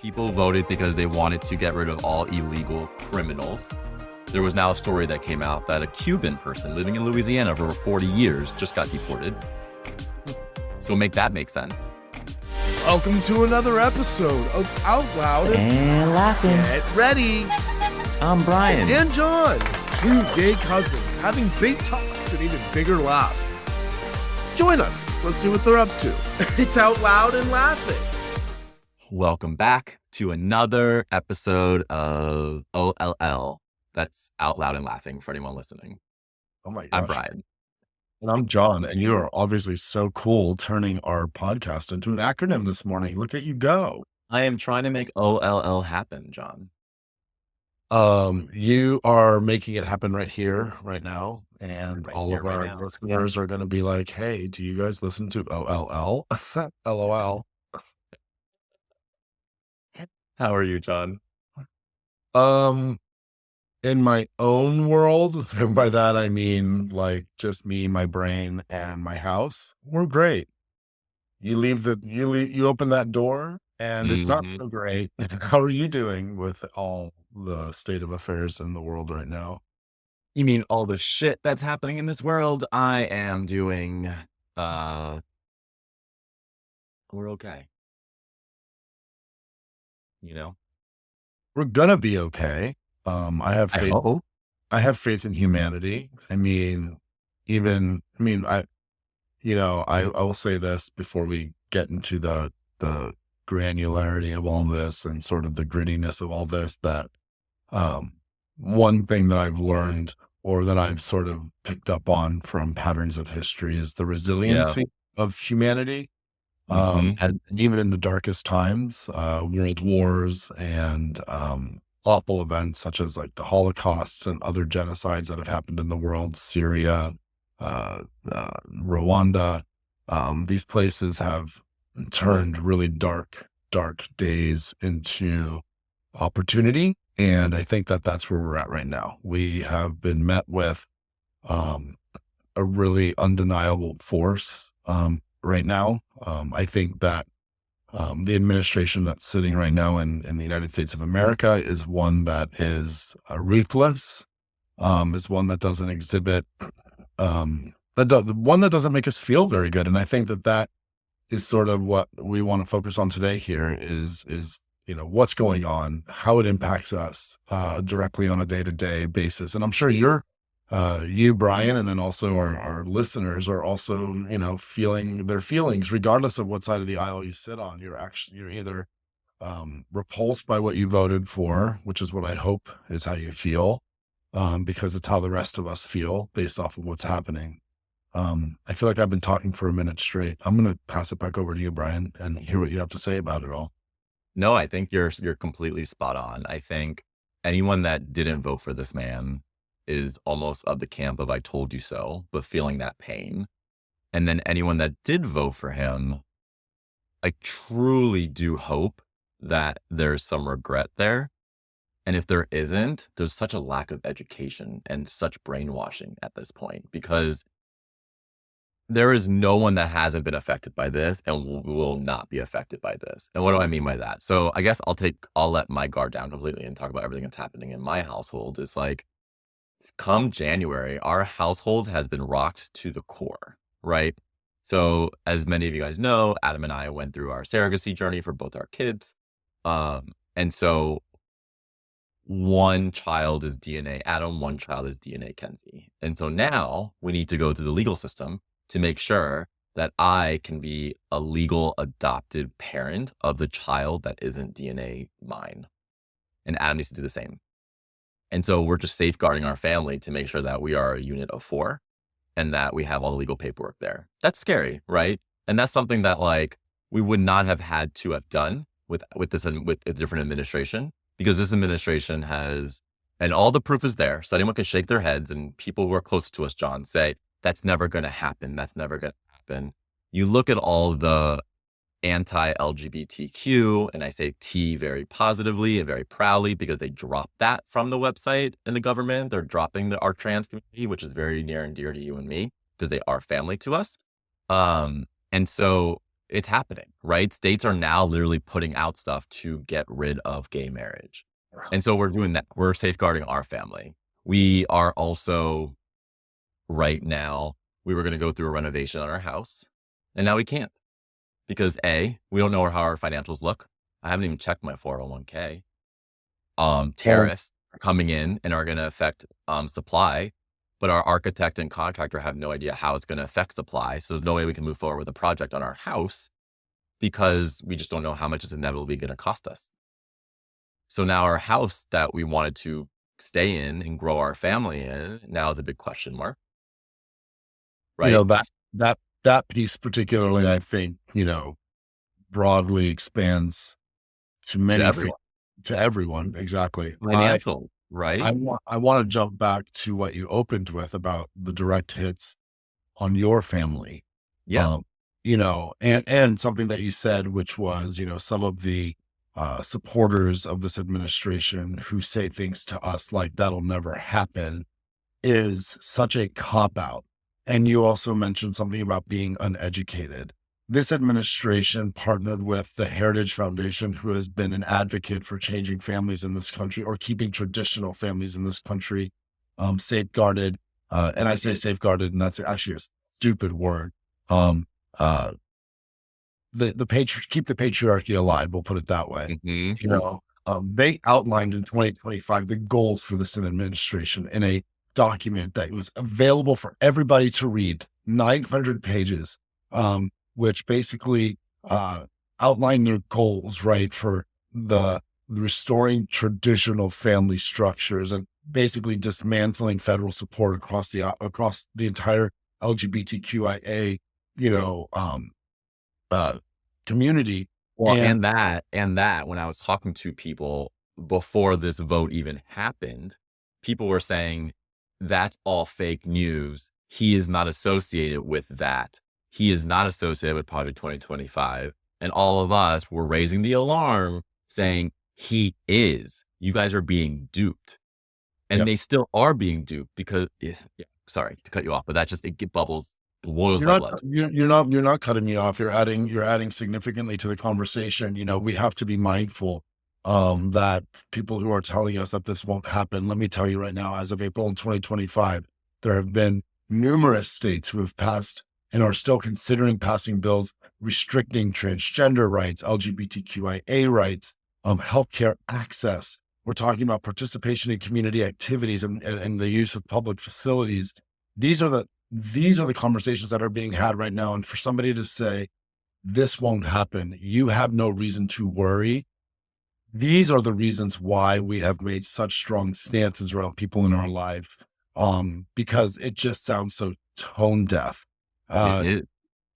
people voted because they wanted to get rid of all illegal criminals. There was now a story that came out that a Cuban person living in Louisiana for over 40 years just got deported. So make that make sense. Welcome to another episode of Out Loud and Laughing. Get ready. I'm Bryan. And Jon, two gay cousins having big talks and even bigger laughs. Join us. Let's see what they're up to. It's Out Loud and Laughing. Welcome back to another episode of ol&l. That's Out Loud and Laughing for anyone listening. Oh my gosh. I'm Bryan. And I'm Jon, and you are obviously so cool turning our podcast into an acronym this morning. Look at you go. I am trying to make ol&l happen, Jon. You are making it happen right here, right now. And Right all here, of right our now. listeners are going to be like, hey, do you guys listen to ol&l? LOL. How are you, Jon? In my own world, and by that I mean like just me, my brain, and my house, we're great. You open that door and it's not so great. How are you doing with all the state of affairs in the world right now? You mean all the shit that's happening in this world? I am doing, we're okay. You know? We're gonna be okay. I have faith. I have faith in humanity. I will say this before we get into the granularity of all this and sort of the grittiness of all this, that one thing that I've learned or that I've sort of picked up on from patterns of history is the resiliency of humanity. And even in the darkest times, world wars and awful events such as like the Holocaust and other genocides that have happened in the world, Syria, Rwanda, these places have turned really dark days into opportunity. And I think that that's where we're at right now. We have been met with a really undeniable force right now. I think that the administration that's sitting right now in the United States of America is one that is ruthless, is one that doesn't exhibit, one that doesn't make us feel very good. And I think that is sort of what we want to focus on today here is what's going on, how it impacts us directly on a day-to-day basis. And I'm sure you, Bryan, and then also our listeners are also, feeling their feelings, regardless of what side of the aisle you sit on. You're either repulsed by what you voted for, which is what I hope is how you feel, because it's how the rest of us feel based off of what's happening. I feel like I've been talking for a minute straight. I'm going to pass it back over to you, Bryan, and hear what you have to say about it all. No, I think you're completely spot on. I think anyone that didn't vote for this man is almost of the camp of I told you so, but feeling that pain. And then anyone that did vote for him, I truly do hope that there's some regret there. And if there isn't, there's such a lack of education and such brainwashing at this point, because there is no one that hasn't been affected by this and will not be affected by this. And what do I mean by that? So I guess I'll let my guard down completely and talk about everything that's happening in my household. It's like, come January, our household has been rocked to the core, right? So as many of you guys know, Adam and I went through our surrogacy journey for both our kids. And so one child is DNA Adam, one child is DNA Kenzie. And so now we need to go through the legal system to make sure that I can be a legal adopted parent of the child that isn't DNA mine. And Adam needs to do the same. And so we're just safeguarding our family to make sure that we are a unit of 4 and that we have all the legal paperwork there. That's scary, right? And that's something that like we would not have had to have done with a different administration, because this administration has, and all the proof is there. So anyone can shake their heads, and people who are close to us, Jon, say, that's never going to happen. That's never going to happen. You look at all the anti-LGBTQ, and I say T very positively and very proudly because they dropped that from the website in the government. They're dropping our trans community, which is very near and dear to you and me because they are family to us. And so it's happening, right? States are now literally putting out stuff to get rid of gay marriage. And so we're doing that. We're safeguarding our family. We are also right now, we were going to go through a renovation on our house, and now we can't because we don't know how our financials look. I haven't even checked my 401k. Tariffs are coming in and are going to affect supply, but our architect and contractor have no idea how it's going to affect supply. So there's no way we can move forward with a project on our house because we just don't know how much it's inevitably going to cost us. So now our house that we wanted to stay in and grow our family in now is a big question mark, You know, right? that piece particularly, I think, broadly expands to To many everyone, to everyone. Exactly. financial, right? I want to jump back to what you opened with about the direct hits on your family. Yeah. Um, and something that you said, which was, some of the supporters of this administration who say things to us like that'll never happen is such a cop out. And you also mentioned something about being uneducated. This administration partnered with the Heritage Foundation, who has been an advocate for changing families in this country or keeping traditional families in this country safeguarded. And I say safeguarded, and that's actually a stupid word. Um, uh, keep the patriarchy alive. We'll put it that way. Hmm. They outlined in 2025 the goals for this administration in a document that was available for everybody to read, 900 pages, which basically outlined their goals, right, for the restoring traditional family structures and basically dismantling federal support across the entire LGBTQIA, you know, um, community. Well, And and that when I was talking to people before this vote even happened, people were saying that's all fake news. He is not associated with that. He is not associated with Project 2025. And all of us were raising the alarm saying he is. You guys are being duped. yeah, And they still are being duped because, sorry to cut you off, but that just, boils my blood. you're not cutting me off. You're adding significantly to the conversation. We have to be mindful that people who are telling us that this won't happen. Let me tell you right now, as of April in 2025, there have been numerous states who have passed and are still considering passing bills restricting transgender rights, LGBTQIA rights, healthcare access. We're talking about participation in community activities and the use of public facilities. These are the conversations that are being had right now. And for somebody to say, this won't happen, you have no reason to worry. These are the reasons why we have made such strong stances around people in our life. Because it just sounds so tone deaf. It is.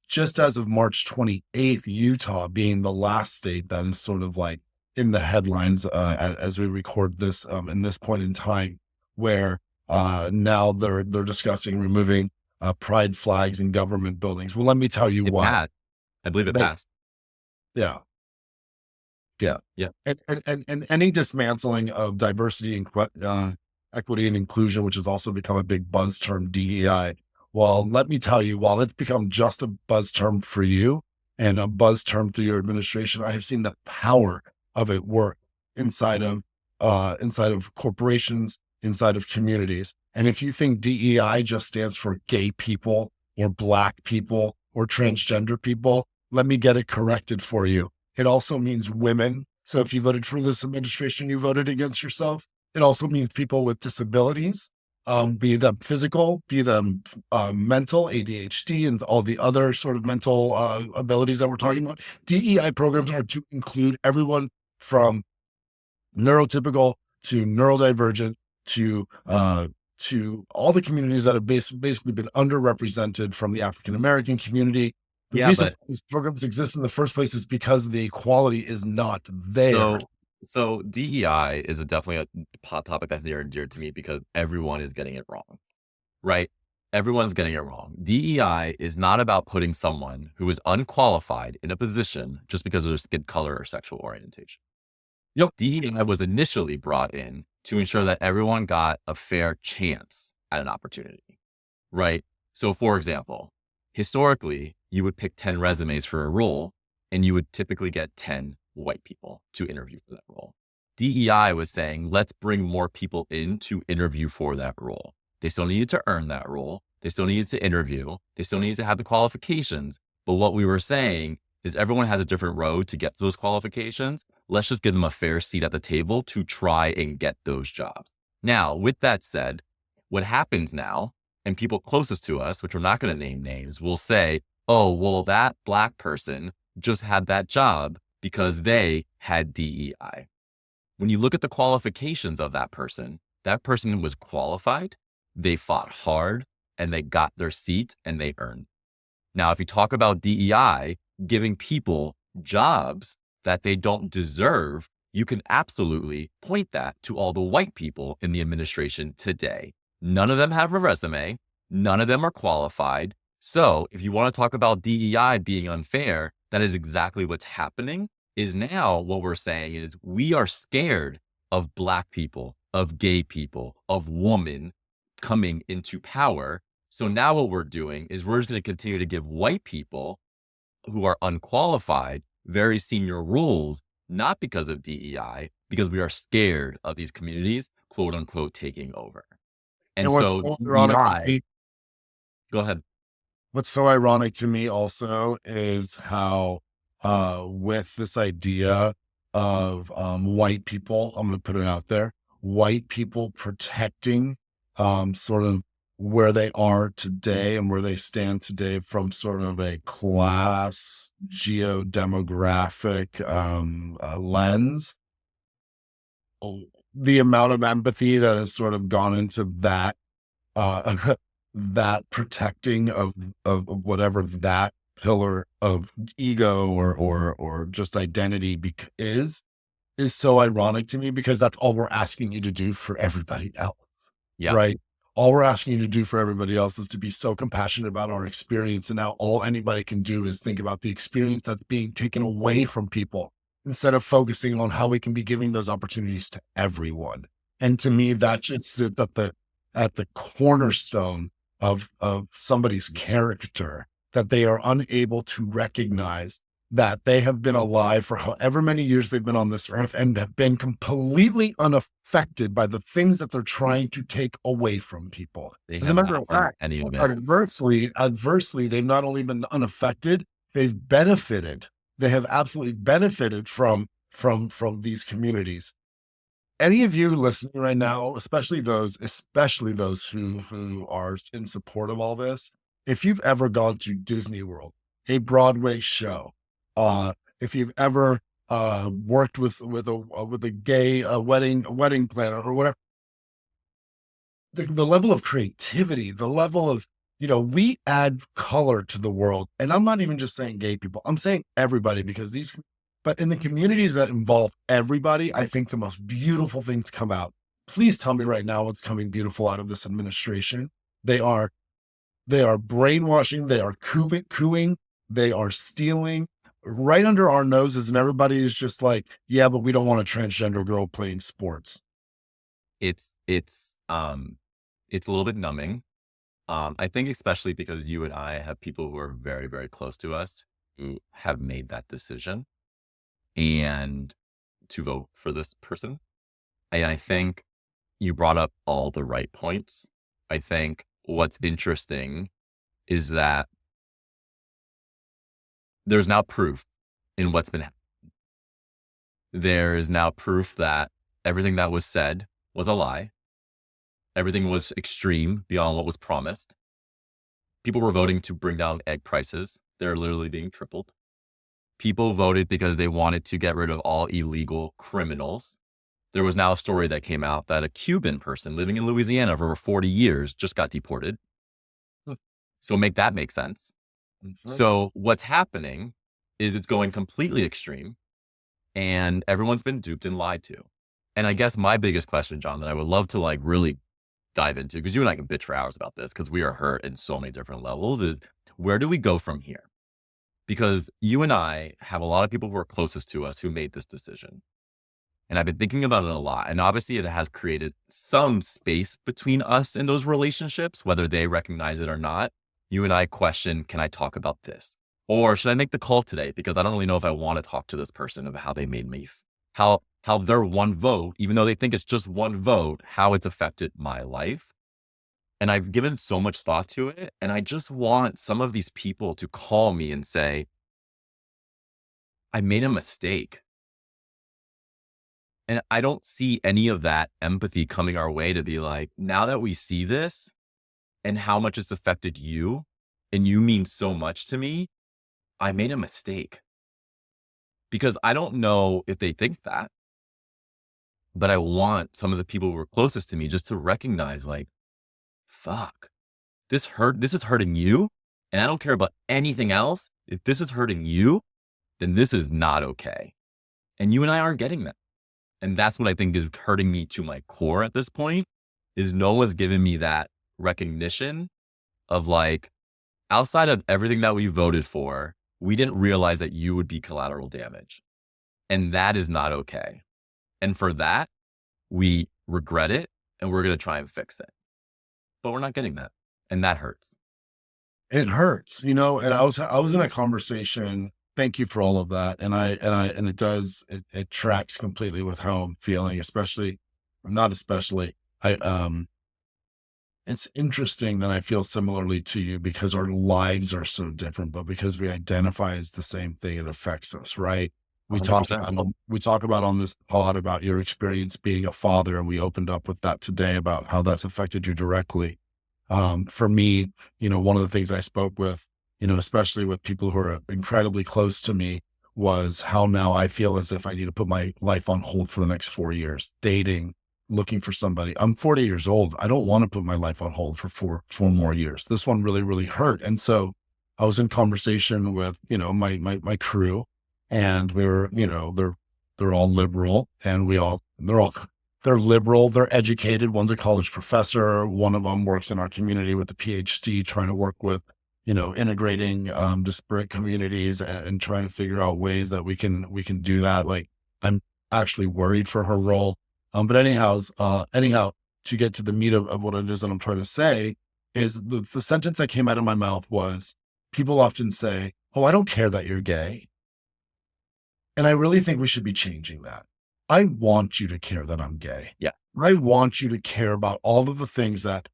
Just as of March 28th, Utah being the last state that is sort of like in the headlines as we record this in this point in time, where now they're discussing removing pride flags in government buildings. Well, let me tell you It what. passed. I believe it passed. Yeah, yeah, Yeah. and any dismantling of diversity and equity and inclusion, which has also become a big buzz term, DEI. Well, let me tell you, while it's become just a buzz term for you and a buzz term through your administration, I have seen the power of it work inside of corporations, inside of communities. And if you think DEI just stands for gay people or Black people or transgender people, let me get it corrected for you. It also means women. So if you voted for this administration, you voted against yourself. It also means people with disabilities, be them physical, be them mental, ADHD, and all the other sort of mental abilities that we're talking about. DEI programs are to include everyone from neurotypical to neurodivergent to all the communities that have basically been underrepresented from the African American community. The Yeah, reason but these programs exist in the first place is because the equality is not there. so DEI is definitely a topic that's near and dear to me because everyone is getting it wrong, right? Everyone's getting it wrong. DEI is not about putting someone who is unqualified in a position just because of their skin color or sexual orientation. Yep. DEI was initially brought in to ensure that everyone got a fair chance at an opportunity, right? So, for example, historically, you would pick 10 resumes for a role and you would typically get 10 white people to interview for that role. DEI was saying, let's bring more people in to interview for that role. They still needed to earn that role. They still needed to interview. They still needed to have the qualifications. But what we were saying is everyone has a different road to get to those qualifications. Let's just give them a fair seat at the table to try and get those jobs. Now, with that said, what happens now, and people closest to us, which we're not going to name names, will say, oh, well, that Black person just had that job because they had DEI. When you look at the qualifications of that person was qualified, they fought hard, and they got their seat and they earned. Now, if you talk about DEI giving people jobs that they don't deserve, you can absolutely point that to all the white people in the administration today. None of them have a resume. None of them are qualified. So if you want to talk about DEI being unfair, that is exactly what's happening. Is now what we're saying is we are scared of Black people, of gay people, of women coming into power. So now what we're doing is we're just going to continue to give white people who are unqualified very senior roles, not because of DEI, because we are scared of these communities, quote unquote, taking over. And what's so so ironic to DEI, me, go ahead. what's so ironic to me also is how, with this idea of white people, I'm going to put it out there, white people protecting sort of where they are today and where they stand today from sort of a class geodemographic lens. The amount of empathy that has sort of gone into that, that protecting of whatever that pillar of ego or just identity is so ironic to me, because that's all we're asking you to do for everybody else. Yeah. Right. All we're asking you to do for everybody else is to be so compassionate about our experience. And now all anybody can do is think about the experience that's being taken away from people instead of focusing on how we can be giving those opportunities to everyone. And to me, that should sit at the cornerstone of somebody's character, that they are unable to recognize that they have been alive for however many years they've been on this earth and have been completely unaffected by the things that they're trying to take away from people. As a matter of fact, adversely, they've not only been unaffected, they've benefited. They have absolutely benefited from these communities. Any of you listening right now, especially those who are in support of all this, if you've ever gone to Disney World, a Broadway show, if you've ever worked with a gay wedding planner or whatever, the level of creativity, the level of, we add color to the world. And I'm not even just saying gay people, I'm saying everybody, because but in the communities that involve everybody, I think the most beautiful things come out. Please tell me right now what's coming beautiful out of this administration. They are brainwashing, they are cooing, they are stealing right under our noses, and everybody is just like, yeah, but we don't want a transgender girl playing sports. It's a little bit numbing. I think especially because you and I have people who are very, very close to us who have made that decision and to vote for this person. And I think you brought up all the right points. I think what's interesting is that there's now proof in what's been happening. There is now proof that everything that was said was a lie. Everything was extreme beyond what was promised. People were voting to bring down egg prices. They're literally being tripled. People voted because they wanted to get rid of all illegal criminals. There was now a story that came out that a Cuban person living in Louisiana for over 40 years just got deported. So make that make sense. So what's happening is it's going completely extreme and everyone's been duped and lied to. And I guess my biggest question, Jon, that I would love to really dive into, because you and I can bitch for hours about this because we are hurt in so many different levels, is where do we go from here? Because you and I have a lot of people who are closest to us who made this decision. And I've been thinking about it a lot. And obviously it has created some space between us in those relationships, whether they recognize it or not. You and I question, can I talk about this? Or should I make the call today? Because I don't really know if I want to talk to this person about how they made me, how their one vote, even though they think it's just one vote, how it's affected my life. And I've given so much thought to it. And I just want some of these people to call me and say, I made a mistake. And I don't see any of that empathy coming our way to be like, now that we see this and how much it's affected you, and you mean so much to me, I made a mistake. Because I don't know if they think that, but I want some of the people who are closest to me just to recognize like, fuck, this is hurting you. And I don't care about anything else. If this is hurting you, then this is not okay. And you and I aren't getting that. And that's what I think is hurting me to my core at this point, is no one's giving me that recognition of like, outside of everything that we voted for, we didn't realize that you would be collateral damage. And that is not okay. And for that, we regret it and we're going to try and fix it. But we're not getting that. And that hurts. It hurts, and I was in a conversation. Thank you for all of that. And it tracks completely with how I'm feeling, it's interesting that I feel similarly to you because our lives are so different, but because we identify as the same thing, it affects us, right? We talk 100%. about on this pod about your experience being a father, and we opened up with that today about how that's affected you directly. For me, one of the things I spoke with, especially with people who are incredibly close to me, was how now I feel as if I need to put my life on hold for the next 4 years, dating, looking for somebody. I'm 40 years old. I don't want to put my life on hold for four more years. This one really, really hurt. And so I was in conversation with, my crew, and we were, they're all liberal, and they're liberal, they're educated. One's a college professor. One of them works in our community with a PhD, trying to work with, integrating disparate communities and trying to figure out ways that we can do that. Like, I'm actually worried for her role. But anyhow, to get to the meat of what it is that I'm trying to say is the sentence that came out of my mouth was, people often say, oh, I don't care that you're gay. And I really think we should be changing that. I want you to care that I'm gay. Yeah. I want you to care about all of the things that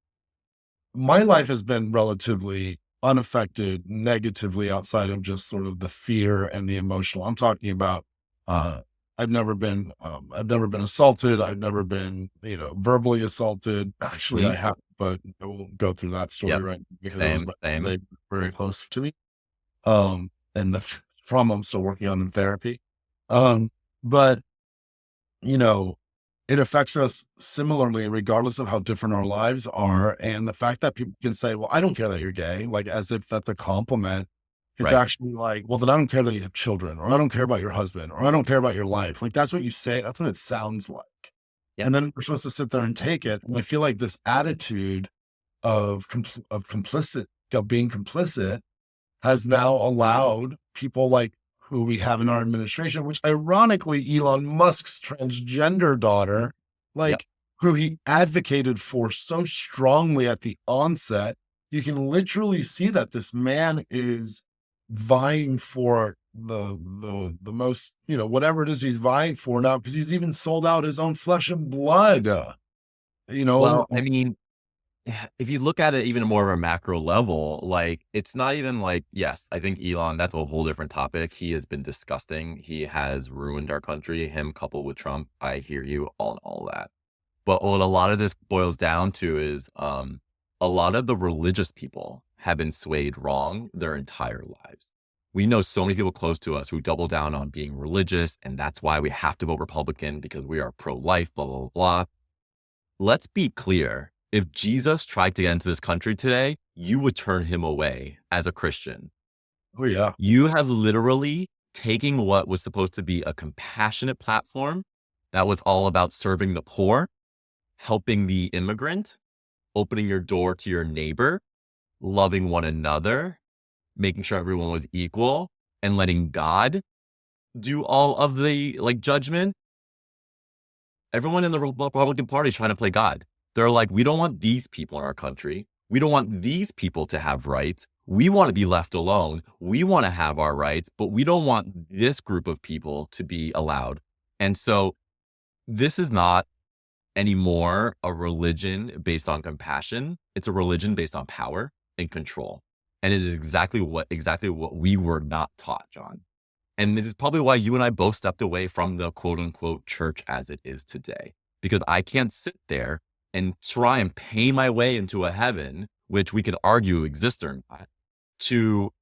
my life has been relatively unaffected negatively outside of just sort of the fear and the emotional. I'm talking about, I've never been assaulted. I've never been, verbally assaulted. Actually, I have, but I won't go through that story right because it was very, very close to me. And the trauma I'm still working on in therapy. But it affects us similarly, regardless of how different our lives are. And the fact that people can say, well, I don't care that you're gay, like as if that's a compliment. It's actually like, well, then I don't care that you have children, or I don't care about your husband, or I don't care about your life. Like, that's what you say. That's what it sounds like. Yeah. And then we're supposed to sit there and take it. And I feel like this attitude of being complicit has now allowed people like who we have in our administration, which ironically, Elon Musk's transgender daughter, who he advocated for so strongly at the onset, you can literally see that this man is vying for the most, whatever it is he's vying for now, because he's even sold out his own flesh and blood. Well, I mean, if you look at it even more of a macro level, like, it's not even like, yes, I think Elon, that's a whole different topic. He has been disgusting. He has ruined our country, him coupled with Trump. I hear you on all that. But what a lot of this boils down to is a lot of the religious people have been swayed wrong their entire lives. We know so many people close to us who double down on being religious, and that's why we have to vote Republican, because we are pro-life, blah, blah, blah. Let's be clear. If Jesus tried to get into this country today, you would turn him away as a Christian. Oh, yeah. You have literally taken what was supposed to be a compassionate platform that was all about serving the poor, helping the immigrant, opening your door to your neighbor, loving one another, making sure everyone was equal, and letting God do all of the judgment. Everyone in the Republican Party is trying to play God. They're like, we don't want these people in our country. We don't want these people to have rights. We want to be left alone. We want to have our rights, but we don't want this group of people to be allowed. And so this is not anymore a religion based on compassion. It's a religion based on power and control. And it is exactly what we were not taught, Jon. And this is probably why you and I both stepped away from the quote unquote church as it is today, because I can't sit there and try and pay my way into a heaven, which we could argue exists or not, to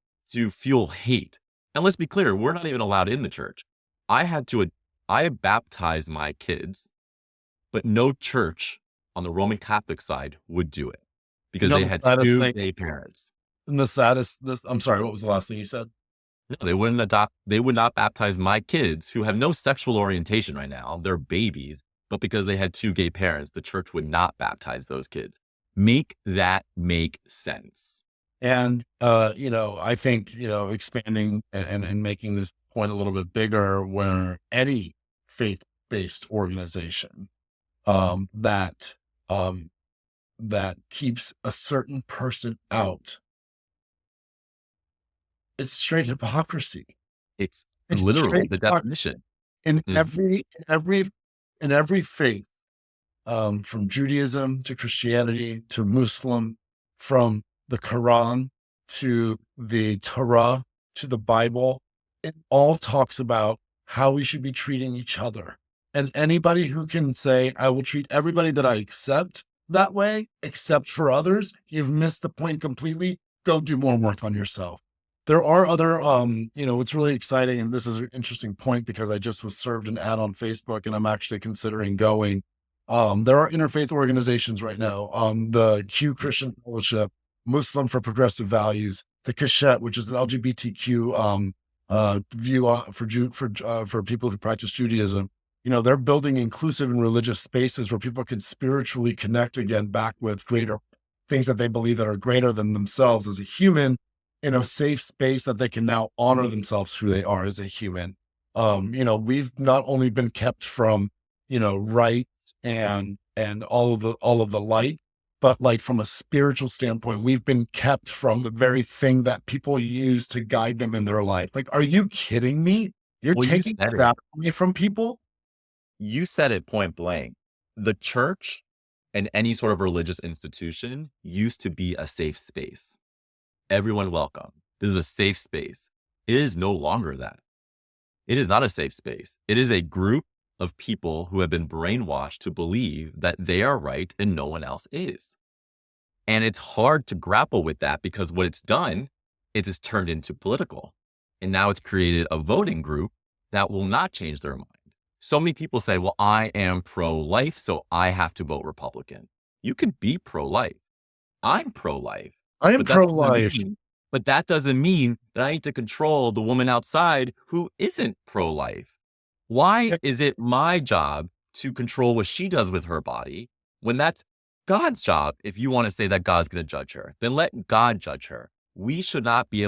fuel hate. And let's be clear, we're not even allowed in the church. I baptized my kids, but no church on the Roman Catholic side would do it because they had two gay parents. And the saddest, I'm sorry, what was the last thing you said? No, they would not baptize my kids who have no sexual orientation right now. They're babies, but because they had two gay parents, the church would not baptize those kids. Make that make sense. And, I think, expanding and making this point a little bit bigger, where any faith-based organization that keeps a certain person out, it's straight hypocrisy. It's It's literally straight the definition. in Mm. every faith, from Judaism to Christianity to Muslim, from the Quran to the Torah to the Bible, it all talks about how we should be treating each other. And anybody who can say, I will treat everybody that I accept that way, except for others, you've missed the point completely. Go do more work on yourself. There are other, what's really exciting, and this is an interesting point because I just was served an ad on Facebook and I'm actually considering going. There are interfaith organizations right now, the Q Christian Fellowship, Muslim for Progressive Values, the Kashet, which is an LGBTQ view for people who practice Judaism. They're building inclusive and religious spaces where people can spiritually connect again back with greater things that they believe that are greater than themselves as a human, in a safe space that they can now honor themselves who they are as a human. We've not only been kept from, rights and all of the light, but like from a spiritual standpoint, we've been kept from the very thing that people use to guide them in their life. Like, are you kidding me? You're Well, taking that away from people? You said it point blank. The church and any sort of religious institution used to be a safe space. Everyone welcome. This is a safe space. It is no longer that. It is not a safe space. It is a group of people who have been brainwashed to believe that they are right and no one else is. And it's hard to grapple with that because what it's done is it's turned into political. And now it's created a voting group that will not change their mind. So many people say, well, I am pro-life, so I have to vote Republican. You can be pro-life. I'm pro-life. I am pro-life. But that doesn't mean that I need to control the woman outside who isn't pro-life. Why is it my job to control what she does with her body when that's God's job? If you want to say that God's going to judge her, then let God judge her. We should not be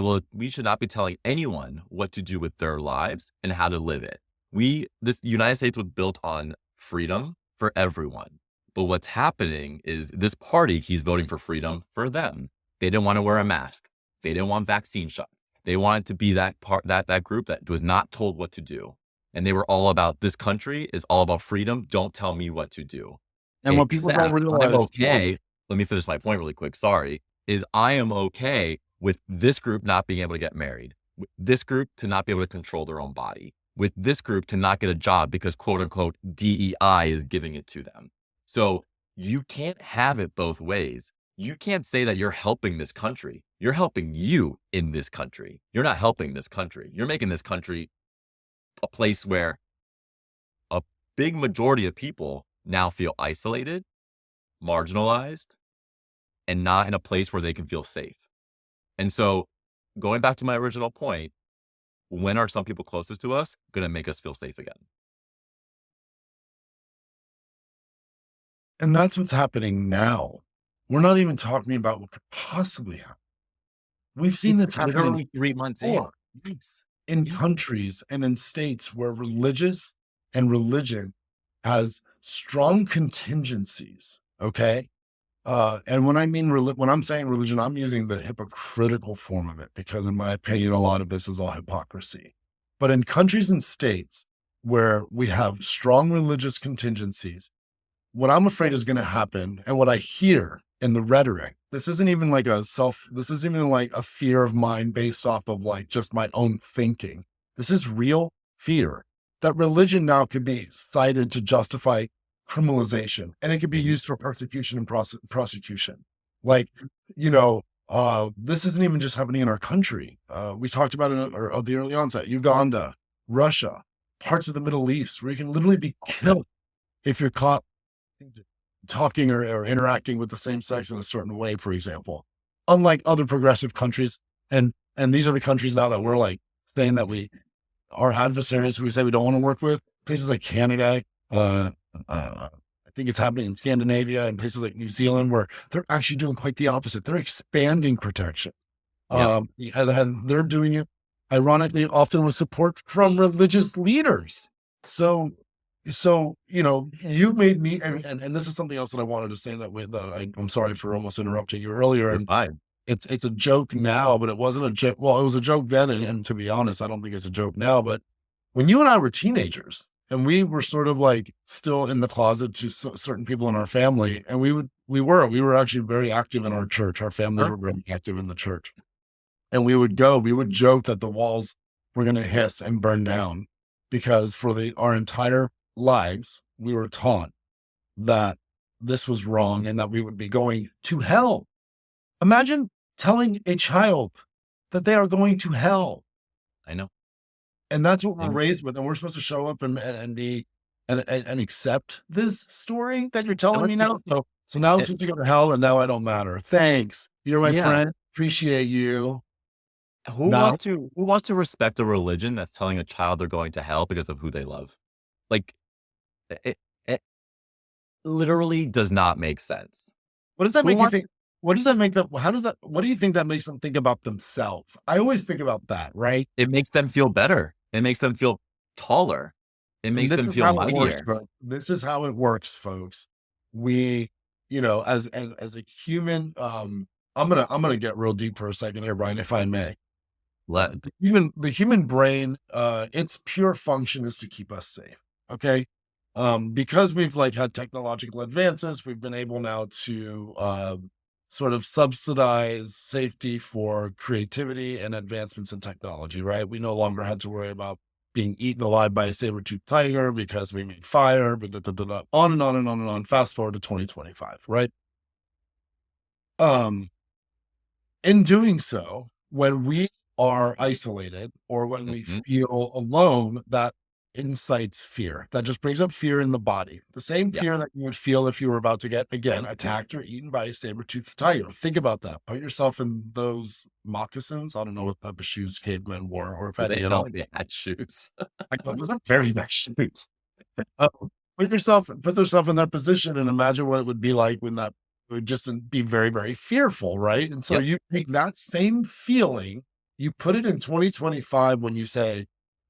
telling anyone what to do with their lives and how to live it. This United States was built on freedom for everyone. But what's happening is this party keeps voting for freedom for them. They didn't want to wear a mask. They didn't want vaccine shots. They wanted to be that group that was not told what to do. And they were all about, this country is all about freedom. Don't tell me what to do. And what people don't realize, let me finish my point really quick. Sorry, is I am okay with this group not being able to get married, with this group to not be able to control their own body, with this group to not get a job because quote unquote DEI is giving it to them. So you can't have it both ways. You can't say that you're helping this country. You're helping you in this country. You're not helping this country. You're making this country a place where a big majority of people now feel isolated, marginalized, and not in a place where they can feel safe. And so going back to my original point, when are some people closest to us going to make us feel safe again? And that's what's happening now. We're not even talking about what could possibly happen. We've seen this happen literally 3 months in countries and in states where religion has strong contingencies. Okay. And when I'm saying religion, I'm using the hypocritical form of it because, in my opinion, a lot of this is all hypocrisy. But in countries and states where we have strong religious contingencies, what I'm afraid is going to happen, and what I hear in the rhetoric, this isn't even like a fear of mine based off of like just my own thinking. This is real fear that religion now could be cited to justify criminalization, and it could be used for persecution and prosecution. Like, this isn't even just happening in our country. We talked about it at the early onset, Uganda, Russia, parts of the Middle East, where you can literally be killed if you're caught talking or interacting with the same sex in a certain way, for example. Unlike other progressive countries, and these are the countries now that we're like saying that our adversaries who we say we don't want to work with, places like Canada, I think it's happening in Scandinavia and places like New Zealand, where they're actually doing quite the opposite. They're expanding protection. Yeah. And they're doing it, ironically, often with support from religious leaders. So you made me, and this is something else that I wanted to say I'm sorry for almost interrupting you earlier. You're And fine. it's a joke now, but it wasn't a joke. Well, it was a joke then. And to be honest, I don't think it's a joke now, but when you and I were teenagers and we were sort of like still in the closet to certain people in our family, and we were actually very active in our church. Our families were very active in the church, and we would joke that the walls were going to hiss and burn down because for our entire lives, we were taught that this was wrong and that we would be going to hell. Imagine telling a child that they are going to hell. I know. And that's what we're raised with. And we're supposed to show up and accept this story that you're telling me now. So now I'm supposed to go to hell, and now I don't matter. Thanks. You're my friend. Appreciate you. Who wants to respect a religion that's telling a child they're going to hell because of who they love? Like, it literally does not make sense. What does that make you think? What does that make them? What do you think that makes them think about themselves? I always think about that, right? It makes them feel better. It makes them feel taller. It makes them feel mightier. This is how it works, folks. We, as a human, I'm gonna get real deep for a second here, Bryan, if I may. The human brain, its pure function is to keep us safe. Okay. Because we've had technological advances, we've been able now to sort of subsidize safety for creativity and advancements in technology, right? We no longer had to worry about being eaten alive by a saber-toothed tiger because we made fire, on and on and on and on. Fast forward to 2025, right? In doing so, when we are isolated or when we feel alone, that incites fear. That just brings up fear in the body. The same fear that you would feel if you were about to get, again, attacked or eaten by a saber-toothed tiger. Think about that. Put yourself in those moccasins. I don't know what type of shoes cavemen wore, or if they had shoes. Those are very nice shoes. Put yourself in that position and imagine what it would be like when that would just be very, very fearful, right? And so you take that same feeling, you put it in 2025 when you say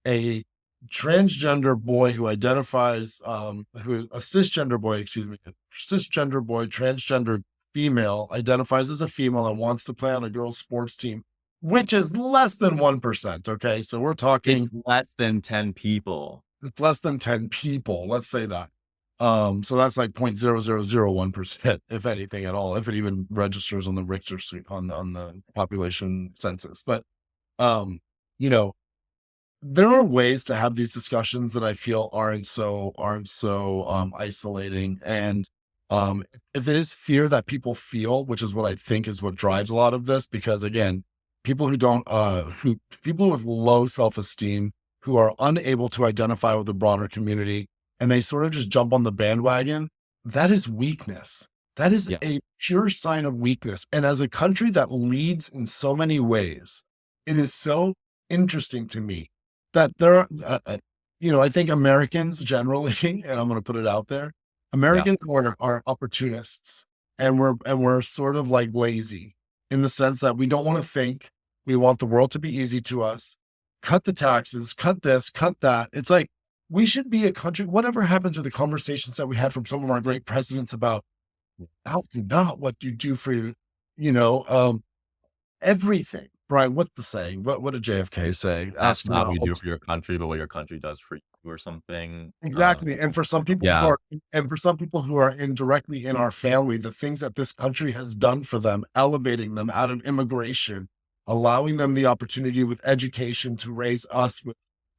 a transgender boy who identifies, a cisgender boy, transgender female, identifies as a female and wants to play on a girls' sports team, which is less than 1%. Okay. So we're talking. It's less than 10 people. It's less than 10 people. Let's say that. So that's like 0.0001%, if anything at all, if it even registers on the Richter on the population census. But, there are ways to have these discussions that I feel aren't so isolating. And if it is fear that people feel, which is what I think is what drives a lot of this, because again, people people with low self-esteem who are unable to identify with the broader community and they sort of just jump on the bandwagon, that is weakness. That is a pure sign of weakness. And as a country that leads in so many ways, it is so interesting to me that there are, I think Americans generally, and I'm going to put it out there, Americans are opportunists, and we're sort of like lazy in the sense that we don't want to think. We want the world to be easy to us. Cut the taxes, cut this, cut that. It's like, we should be a country, whatever happened to the conversations that we had from some of our great presidents about That's not what you do for your, you know, everything. Brian, what's the saying? What did JFK say? That's Ask not not what you what do for your country, but what your country does for you or something. exactly. And for some people who Yeah, are, and for some people who are indirectly in our family, the things that this country has done for them, elevating them out of immigration, allowing them the opportunity with education to raise us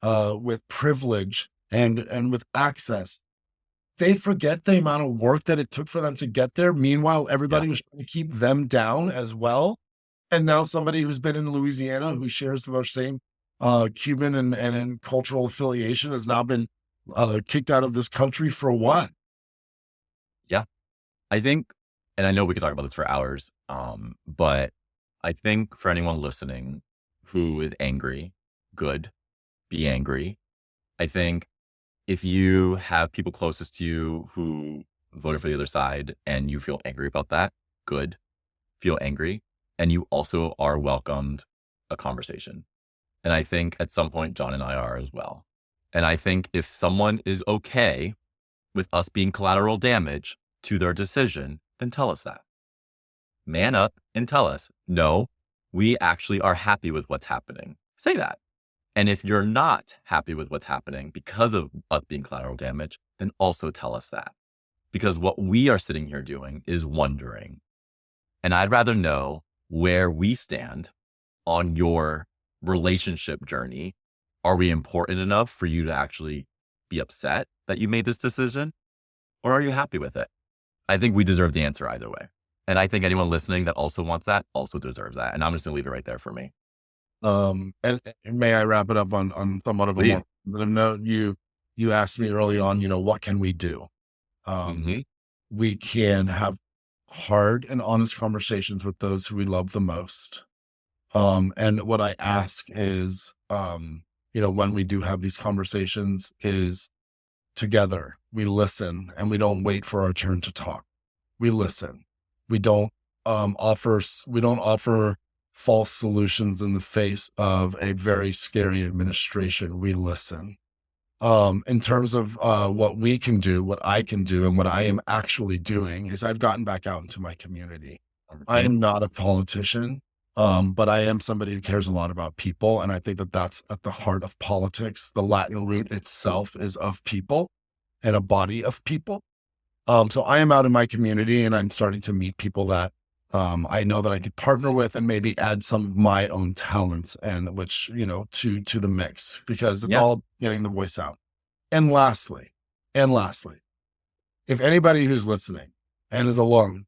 with privilege and with access. They forget the amount of work that it took for them to get there. Meanwhile, yeah, everybody was trying to keep them down as well. And now somebody who's been in Louisiana, who shares the same Cuban and cultural affiliation, has now been kicked out of this country for what? yeah. I think, and I know we could talk about this for hours, but I think for anyone listening who is angry, good, be angry. I think if you have people closest to you who voted for the other side and you feel angry about that, good, feel angry. And you also are welcomed a conversation. And I think at some point, Jon and I are as well. And I think if someone is okay with us being collateral damage to their decision, then tell us that. Man up and tell us, no, we actually are happy with what's happening. Say that. And if you're not happy with what's happening because of us being collateral damage, then also tell us that. Because what we are sitting here doing is wondering. And I'd rather know where we stand on your relationship journey. Are we important enough for you to actually be upset that you made this decision? Or are you happy with it? I think we deserve the answer either way. And I think anyone listening that also wants that also deserves that. And I'm just gonna leave it right there for me. And may I wrap it up on somewhat of a Please. more positive note? You asked me early on, what can we do? Hmm. We can have hard and honest conversations with those who we love the most. And what I ask is, when we do have these conversations is together, we listen and we don't wait for our turn to talk. We listen. We don't we don't offer false solutions in the face of a very scary administration. We listen. In terms of what we can do, what I can do, and what I am actually doing is I've gotten back out into my community. I am not a politician, but I am somebody who cares a lot about people. And I think that that's at the heart of politics. The Latin root itself is of people and a body of people. So I am out in my community and I'm starting to meet people that I know that I could partner with and maybe add some of my own talents and which, to the mix because it's Yeah. all getting the voice out. And lastly, if anybody who's listening and is alone,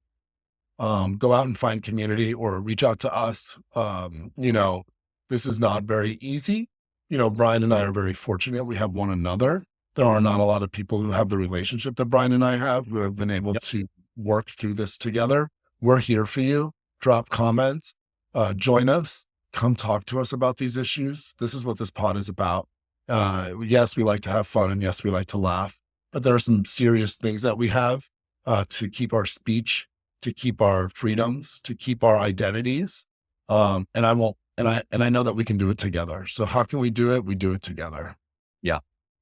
go out and find community or reach out to us. This is not very easy. Brian and I are very fortunate. We have one another. There are not a lot of people who have the relationship that Brian and I have who have been able Yep. to work through this together. We're here for you. Drop comments, join us, come talk to us about these issues. This is what this pod is about. Yes, we like to have fun and yes, we like to laugh, but there are some serious things that we have to keep our speech, to keep our freedoms, to keep our identities. And I won't, and I know that we can do it together. So how can we do it? We do it together. Yeah.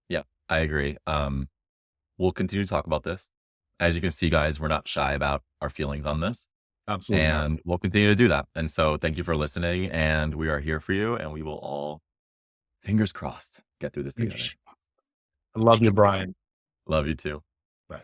Yeah. I agree. We'll continue to talk about this. As you can see, guys, we're not shy about our feelings on this. Absolutely. And we'll continue to do that. And so thank you for listening. And we are here for you. And we will all, fingers crossed, get through this together. I love you, Brian. Love you too. Bye.